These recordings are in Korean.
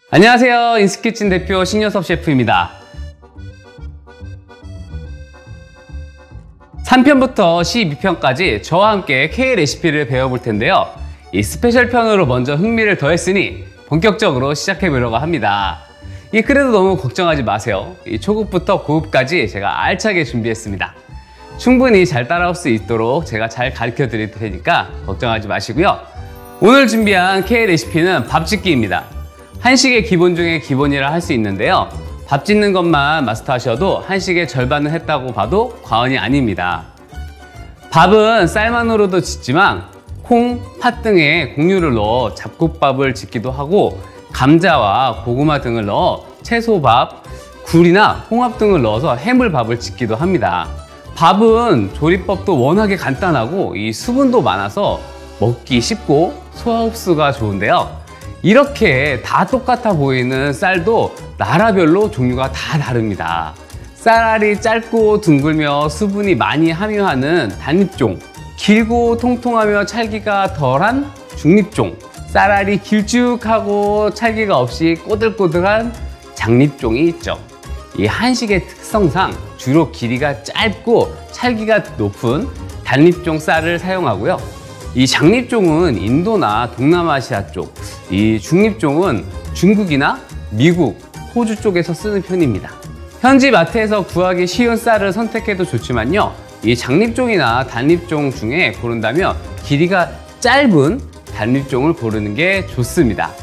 안녕하세요. 인스키친 대표 신여섭 셰프입니다. 3편부터 12편까지 저와 함께 K 레시피를 배워볼 텐데요. 이 스페셜 편으로 먼저 흥미를 더했으니 본격적으로 시작해 보려고 합니다. 그래도 너무 걱정하지 마세요. 초급부터 고급까지 제가 알차게 준비했습니다. 충분히 잘 따라올 수 있도록 제가 잘 가르쳐 드릴 테니까 걱정하지 마시고요. 오늘 준비한 K 레시피는 밥짓기입니다. 한식의 기본 중에 기본이라 할 수 있는데요. 밥 짓는 것만 마스터하셔도 한식의 절반은 했다고 봐도 과언이 아닙니다. 밥은 쌀만으로도 짓지만 콩, 팥 등의 곡류를 넣어 잡곡밥을 짓기도 하고 감자와 고구마 등을 넣어 채소밥, 굴이나 홍합 등을 넣어서 해물밥을 짓기도 합니다. 밥은 조리법도 워낙에 간단하고 수분도 많아서 먹기 쉽고 소화 흡수가 좋은데요. 이렇게 다 똑같아 보이는 쌀도 나라별로 종류가 다 다릅니다. 쌀알이 짧고 둥글며 수분이 많이 함유하는 단잎종, 길고 통통하며 찰기가 덜한 중잎종, 쌀알이 길쭉하고 찰기가 없이 꼬들꼬들한 장잎종이 있죠. 이 한식의 특성상 주로 길이가 짧고 찰기가 높은 단잎종 쌀을 사용하고요. 이 장잎종은 인도나 동남아시아 쪽, 이 중잎종은 중국이나 미국, 호주 쪽에서 쓰는 편입니다. 현지 마트에서 구하기 쉬운 쌀을 선택해도 좋지만요. 이 장잎종이나 단잎종 중에 고른다면 길이가 짧은 단잎종을 고르는 게 좋습니다.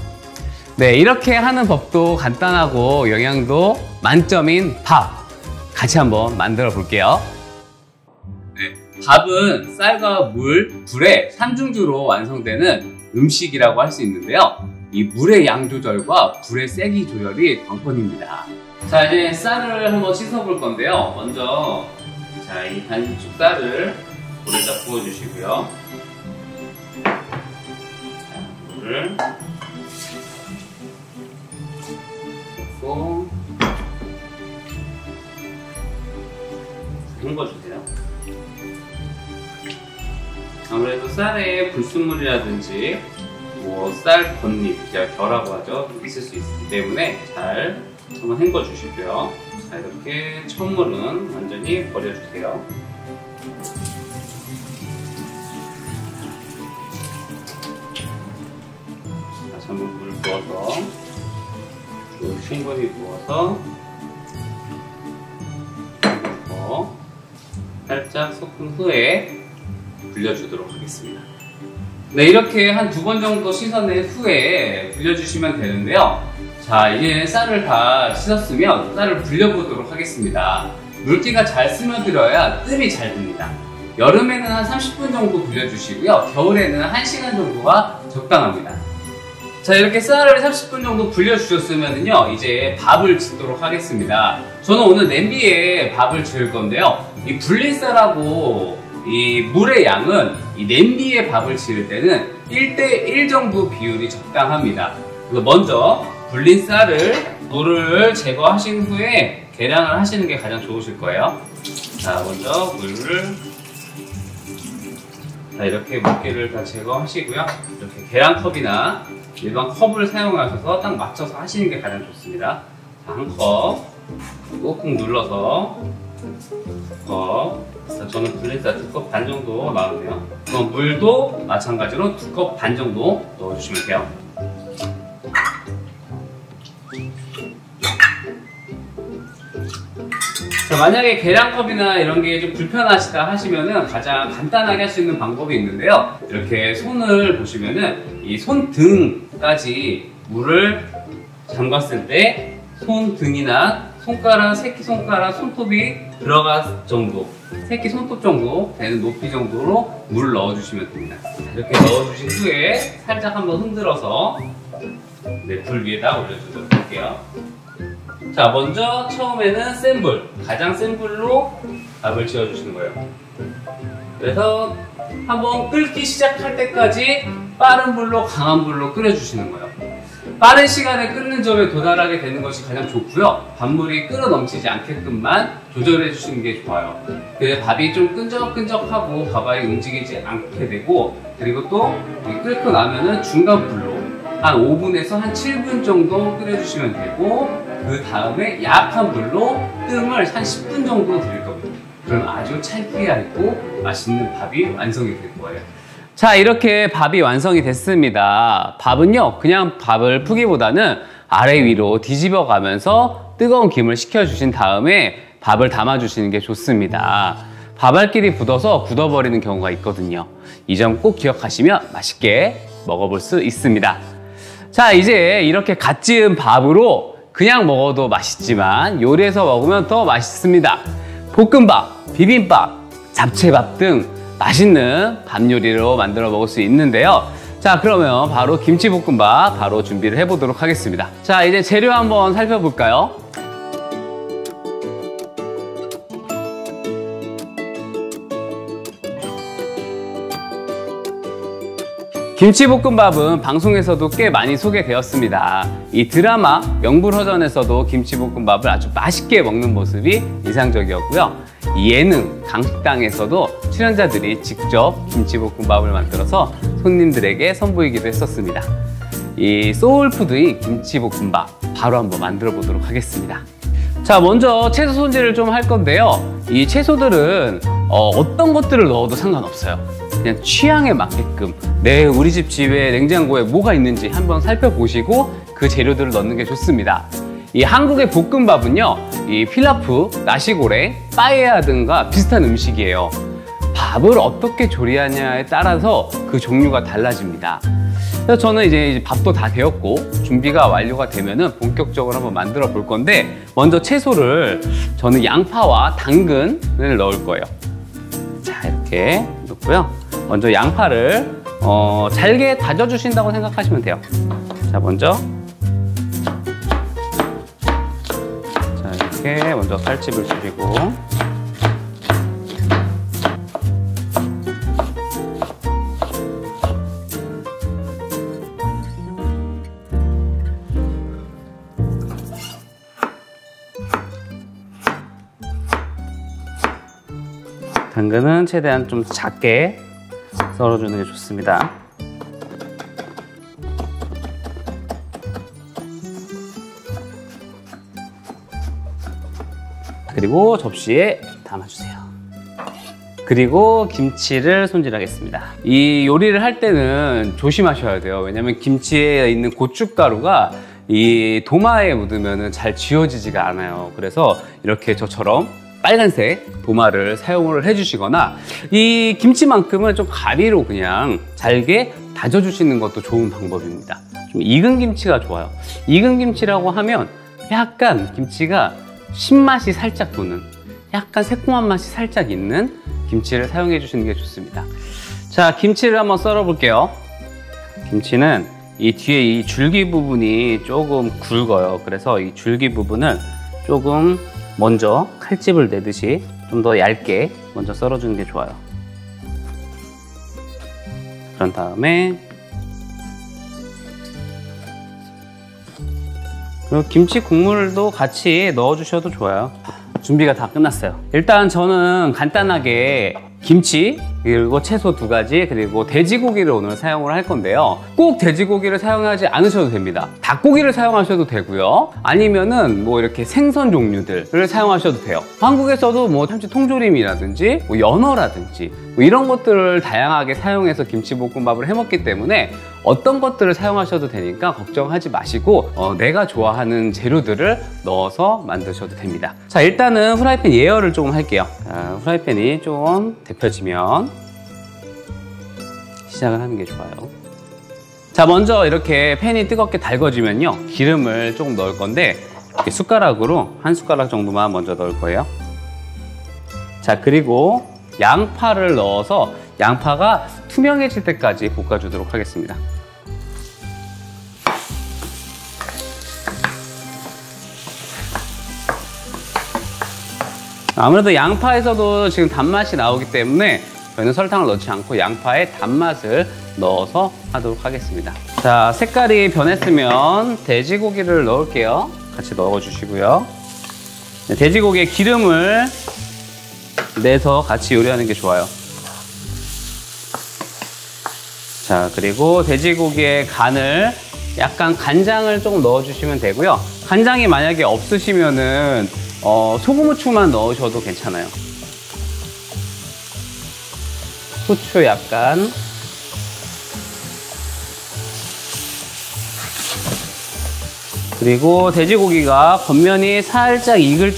네, 이렇게 하는 법도 간단하고 영양도 만점인 밥 같이 한번 만들어 볼게요. 밥은 쌀과 물, 불의 삼중주로 완성되는 음식이라고 할 수 있는데요. 이 물의 양 조절과 불의 세기 조절이 관건입니다. 자, 이제 쌀을 한번 씻어 볼 건데요. 먼저 이 단축 쌀을 물에다 부어 주시고요. 물을 붓고 헹궈주세요. 아무래도 쌀에 불순물이라든지 쌀 겉잎, 제가 결하고 하죠, 있을 수 있기 때문에 잘 한번 헹궈 주시고요. 자, 이렇게 천물은 완전히 버려주세요. 다시 한번 물을 부어서 충분히 부어서 살짝 섞은 후에 불려주도록 하겠습니다. 네, 이렇게 한 2번 정도 씻어낸 후에 불려주시면 되는데요. 자, 이제 쌀을 다 씻었으면 쌀을 불려보도록 하겠습니다. 물기가 잘 스며들어야 뜸이 잘 듭니다. 여름에는 한 30분 정도 불려주시고요. 겨울에는 1시간 정도가 적당합니다. 자, 이렇게 쌀을 30분 정도 불려주셨으면요, 이제 밥을 짓도록 하겠습니다. 저는 오늘 냄비에 밥을 지을 건데요. 이 불린 쌀하고 이 물의 양은 이 냄비에 밥을 지을 때는 1:1 정도 비율이 적당합니다. 그래서 먼저 불린 쌀을 물을 제거하신 후에 계량을 하시는 게 가장 좋으실 거예요. 자, 먼저 물을 이렇게 물기를 다 제거하시고요. 이렇게 계량컵이나 일반 컵을 사용하셔서 딱 맞춰서 하시는 게 가장 좋습니다. 자, 한 컵 꾹꾹 눌러서 자, 저는 불린 쌀 2컵 반 정도 나오네요. 그럼 물도 마찬가지로 2컵 반 정도 넣어주시면 돼요. 자, 만약에 계량컵이나 이런 게 좀 불편하시다 하시면은 가장 간단하게 할 수 있는 방법이 있는데요. 이렇게 손을 보시면은 이 손등까지 물을 담갔을 때 손등이나 손가락, 새끼손가락, 손톱이 들어갈 정도, 새끼 손톱 정도 되는 높이 정도로 물을 넣어주시면 됩니다. 이렇게 넣어주신 후에 살짝 한번 흔들어서 불 위에다 올려주도록 할게요. 자, 먼저 처음에는 센 불, 가장 센 불로 밥을 지어주시는 거예요. 그래서 한번 끓기 시작할 때까지 빠른 불로, 강한 불로 끓여주시는 거예요. 빠른 시간에 끓는 점에 도달하게 되는 것이 가장 좋고요. 밥물이 끓어 넘치지 않게끔만 조절해 주시는 게 좋아요. 그래서 밥이 좀 끈적끈적하고 밥알이 움직이지 않게 되고, 그리고 또 끓고 나면은 중간 불로 한 5분에서 한 7분 정도 끓여주시면 되고, 그 다음에 약한 불로 뜸을 한 10분 정도 드릴 겁니다. 그럼 아주 찰기게 얇고 맛있는 밥이 완성이 될 거예요. 자, 이렇게 밥이 완성이 됐습니다. 밥은요, 그냥 밥을 푸기보다는 아래 위로 뒤집어 가면서 뜨거운 김을 식혀주신 다음에 밥을 담아주시는 게 좋습니다. 밥알끼리 굳어서 굳어버리는 경우가 있거든요. 이 점 꼭 기억하시면 맛있게 먹어볼 수 있습니다. 자, 이제 이렇게 갓 지은 밥으로 그냥 먹어도 맛있지만 요리해서 먹으면 더 맛있습니다. 볶음밥, 비빔밥, 잡채밥 등 맛있는 밥 요리로 만들어 먹을 수 있는데요. 자, 그러면 바로 김치볶음밥 바로 준비를 해보도록 하겠습니다. 자, 이제 재료 한번 살펴볼까요? 김치볶음밥은 방송에서도 꽤 많이 소개되었습니다. 이 드라마 명불허전에서도 김치볶음밥을 아주 맛있게 먹는 모습이 인상적이었고요. 예능 강식당에서도 출연자들이 직접 김치볶음밥을 만들어서 손님들에게 선보이기도 했었습니다. 이 소울푸드인 김치볶음밥 바로 한번 만들어 보도록 하겠습니다. 자, 먼저 채소 손질을 좀 할 건데요. 이 채소들은 어떤 것들을 넣어도 상관없어요. 그냥 취향에 맞게끔 우리 집에 냉장고에 뭐가 있는지 한번 살펴보시고 그 재료들을 넣는 게 좋습니다. 이 한국의 볶음밥은요, 이 필라프, 나시고랭, 빠에야 등과 비슷한 음식이에요. 밥을 어떻게 조리하냐에 따라서 그 종류가 달라집니다. 그래서 저는 이제 밥도 다 되었고 준비가 완료가 되면은 본격적으로 한번 만들어 볼 건데, 먼저 채소를 저는 양파와 당근을 넣을 거예요. 자, 이렇게 넣고요. 먼저 양파를 잘게 다져주신다고 생각하시면 돼요. 자, 먼저 자, 이렇게 먼저 칼집을 주시고, 당근은 최대한 좀 작게 썰어주는 게 좋습니다. 그리고 접시에 담아주세요. 그리고 김치를 손질하겠습니다. 이 요리를 할 때는 조심하셔야 돼요. 왜냐면 김치에 있는 고춧가루가 이 도마에 묻으면 잘 지워지지가 않아요. 그래서 이렇게 저처럼 빨간색 도마를 사용을 해주시거나, 이 김치만큼은 좀 가위로 그냥 잘게 다져주시는 것도 좋은 방법입니다. 좀 익은 김치가 좋아요. 익은 김치라고 하면 약간 김치가 신맛이 살짝 도는, 약간 새콤한 맛이 살짝 있는 김치를 사용해 주시는 게 좋습니다. 자, 김치를 한번 썰어 볼게요. 김치는 이 뒤에 이 줄기 부분이 조금 굵어요. 그래서 이 줄기 부분을 조금 먼저 칼집을 내듯이 좀 더 얇게 먼저 썰어주는 게 좋아요. 그런 다음에 그리고 김치 국물도 같이 넣어주셔도 좋아요. 준비가 다 끝났어요. 일단 저는 간단하게 김치, 그리고 채소 2가지, 그리고 돼지고기를 오늘 사용을 할 건데요. 꼭 돼지고기를 사용하지 않으셔도 됩니다. 닭고기를 사용하셔도 되고요. 아니면은 뭐 이렇게 생선 종류들을 사용하셔도 돼요. 한국에서도 뭐 참치 통조림이라든지 뭐 연어라든지 뭐 이런 것들을 다양하게 사용해서 김치볶음밥을 해먹기 때문에 어떤 것들을 사용하셔도 되니까 걱정하지 마시고 내가 좋아하는 재료들을 넣어서 만드셔도 됩니다. 자, 일단은 후라이팬 예열을 조금 할게요. 자, 후라이팬이 좀 데펴지면 시작을 하는 게 좋아요. 자, 먼저 이렇게 팬이 뜨겁게 달궈지면요, 기름을 조금 넣을 건데 이렇게 숟가락으로 한 숟가락 정도만 먼저 넣을 거예요. 자, 그리고 양파를 넣어서 양파가 투명해질 때까지 볶아주도록 하겠습니다. 아무래도 양파에서도 지금 단맛이 나오기 때문에 저희는 설탕을 넣지 않고 양파에 단맛을 넣어서 하도록 하겠습니다. 자, 색깔이 변했으면 돼지고기를 넣을게요. 같이 넣어주시고요. 돼지고기에 기름을 내서 같이 요리하는 게 좋아요. 자, 그리고 돼지고기의 간을 약간 간장을 조금 넣어주시면 되고요. 간장이 만약에 없으시면은 소금, 후추만 넣으셔도 괜찮아요. 후추 약간. 그리고 돼지고기가 겉면이 살짝 익을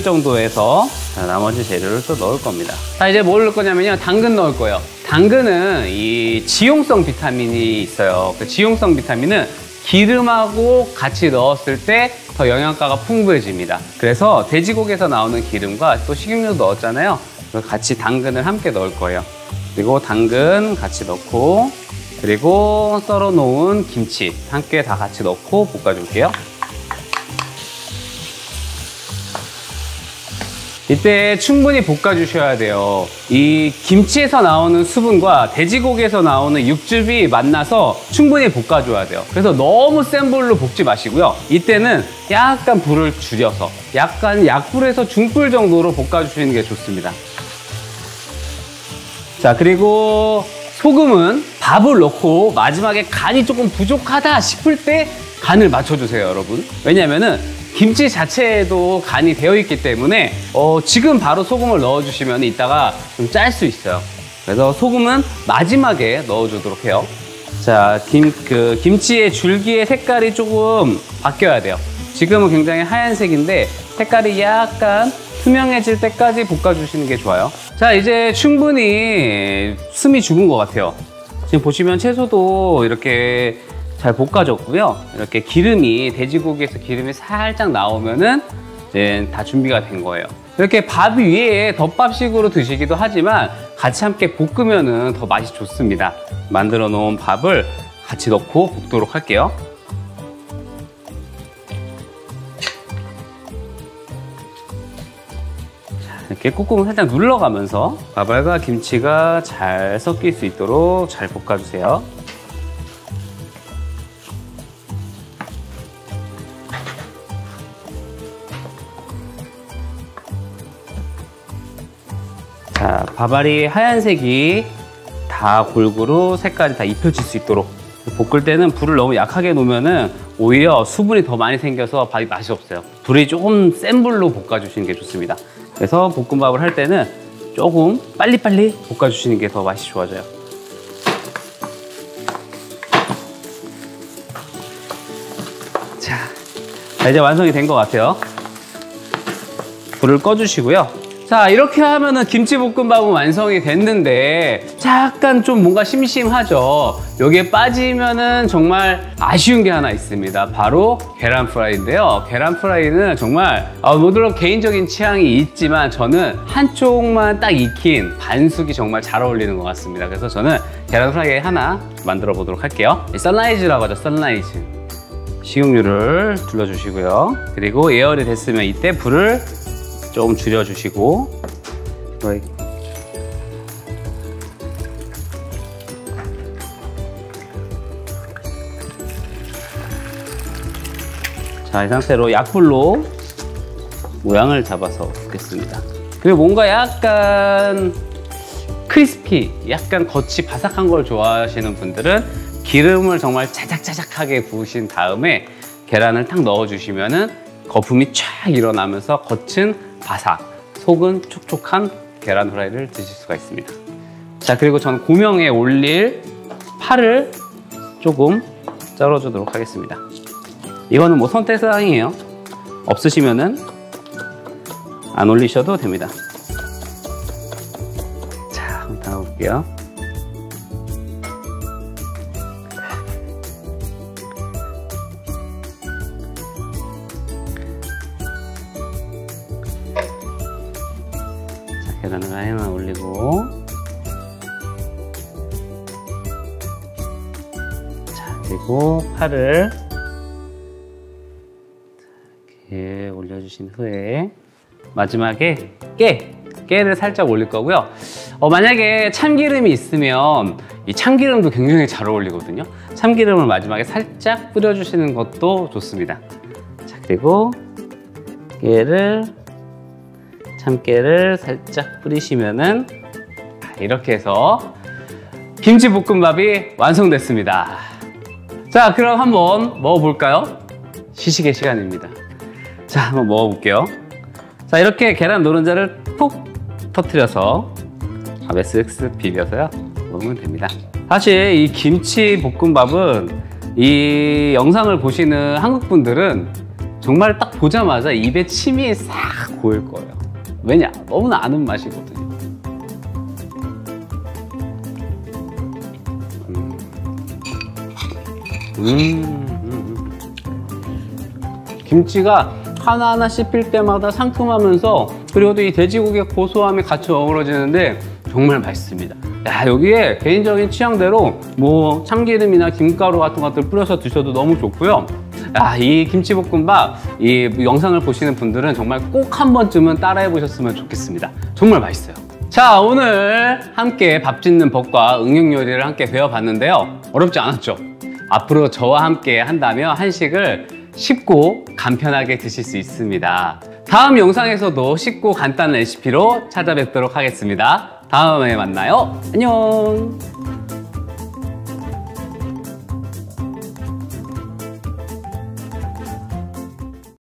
정도에서 나머지 재료를 또 넣을 겁니다. 자, 이제 뭘 넣을 거냐면요, 당근 넣을 거예요. 당근은 이 지용성 비타민이 있어요. 그 지용성 비타민은 기름하고 같이 넣었을 때 더 영양가가 풍부해집니다. 그래서 돼지고기에서 나오는 기름과 또 식용유도 넣었잖아요. 그래서 같이 당근을 함께 넣을 거예요. 그리고 당근 같이 넣고, 그리고 썰어 놓은 김치 함께 다 같이 넣고 볶아줄게요. 이때 충분히 볶아주셔야 돼요. 이 김치에서 나오는 수분과 돼지고기에서 나오는 육즙이 만나서 충분히 볶아줘야 돼요. 그래서 너무 센 불로 볶지 마시고요. 이때는 약간 불을 줄여서 약간 약불에서 중불 정도로 볶아주시는 게 좋습니다. 자, 그리고 소금은 밥을 넣고 마지막에 간이 조금 부족하다 싶을 때 간을 맞춰주세요, 여러분. 왜냐면은 김치 자체에도 간이 되어 있기 때문에 지금 바로 소금을 넣어주시면 이따가 좀 짤 수 있어요. 그래서 소금은 마지막에 넣어주도록 해요. 자, 김치의 줄기의 색깔이 조금 바뀌어야 돼요. 지금은 굉장히 하얀색인데 색깔이 약간 투명해질 때까지 볶아주시는 게 좋아요. 자, 이제 충분히 숨이 죽은 것 같아요. 지금 보시면 채소도 이렇게 잘 볶아졌고요. 이렇게 돼지고기에서 기름이 살짝 나오면은 이제 다 준비가 된 거예요. 이렇게 밥 위에 덮밥식으로 드시기도 하지만 같이 함께 볶으면은 더 맛이 좋습니다. 만들어 놓은 밥을 같이 넣고 볶도록 할게요. 이렇게 꾹꾹 살짝 눌러가면서 밥알과 김치가 잘 섞일 수 있도록 잘 볶아주세요. 자, 밥알이 하얀색이 다 골고루 색깔이 다 입혀질 수 있도록 볶을 때는 불을 너무 약하게 놓으면은 오히려 수분이 더 많이 생겨서 밥이 맛이 없어요. 불이 조금 센 불로 볶아주시는 게 좋습니다. 그래서 볶음밥을 할 때는 조금 빨리빨리 볶아주시는 게 더 맛이 좋아져요. 자, 이제 완성이 된 것 같아요. 불을 꺼주시고요. 자, 이렇게 하면은 김치볶음밥은 완성이 됐는데 약간 좀 뭔가 심심하죠. 여기에 빠지면은 정말 아쉬운 게 하나 있습니다. 바로 계란 프라이인데요. 계란 프라이는 정말 물론 개인적인 취향이 있지만 저는 한쪽만 딱 익힌 반숙이 정말 잘 어울리는 것 같습니다. 그래서 저는 계란 프라이 하나 만들어 보도록 할게요. 선라이즈라고 하죠, 선라이즈. 식용유를 둘러주시고요. 그리고 예열이 됐으면 이때 불을 조금 줄여주시고, 자, 이 상태로 약불로 모양을 잡아서 붓겠습니다. 그리고 뭔가 약간 크리스피, 약간 겉이 바삭한 걸 좋아하시는 분들은 기름을 정말 짜작짜작하게 부으신 다음에 계란을 탁 넣어주시면은 거품이 쫙 일어나면서 겉은 바삭, 속은 촉촉한 계란 후라이를 드실 수가 있습니다. 자, 그리고 저는 고명에 올릴 파를 조금 썰어주도록 하겠습니다. 이거는 뭐 선택사항이에요. 없으시면은 안 올리셔도 됩니다. 자, 한번 담아볼게요. 계란을 하나 올리고, 자, 그리고 파를 이렇게 올려주신 후에 마지막에 깨를 살짝 올릴 거고요. 만약에 참기름이 있으면 이 참기름도 굉장히 잘 어울리거든요. 참기름을 마지막에 살짝 뿌려주시는 것도 좋습니다. 자, 그리고 참깨를 살짝 뿌리시면은 이렇게 해서 김치볶음밥이 완성됐습니다. 자, 그럼 한번 먹어볼까요? 시식의 시간입니다. 자, 한번 먹어볼게요. 자, 이렇게 계란 노른자를 푹 터트려서 밥에 쓱쓱 비벼서요 먹으면 됩니다. 사실 이 김치 볶음밥은 이 영상을 보시는 한국 분들은 정말 딱 보자마자 입에 침이 싹 고일 거예요. 왜냐? 너무나 아는 맛이거든요. 김치가 하나하나 씹힐 때마다 상큼하면서, 그리고 또 이 돼지고기의 고소함이 같이 어우러지는데 정말 맛있습니다. 야, 여기에 개인적인 취향대로 뭐 참기름이나 김가루 같은 것들 뿌려서 드셔도 너무 좋고요. 야, 이 김치볶음밥 이 영상을 보시는 분들은 정말 꼭 한 번쯤은 따라해 보셨으면 좋겠습니다. 정말 맛있어요. 자, 오늘 함께 밥 짓는 법과 응용 요리를 함께 배워봤는데요. 어렵지 않았죠? 앞으로 저와 함께 한다면 한식을 쉽고 간편하게 드실 수 있습니다. 다음 영상에서도 쉽고 간단한 레시피로 찾아뵙도록 하겠습니다. 다음에 만나요. 안녕.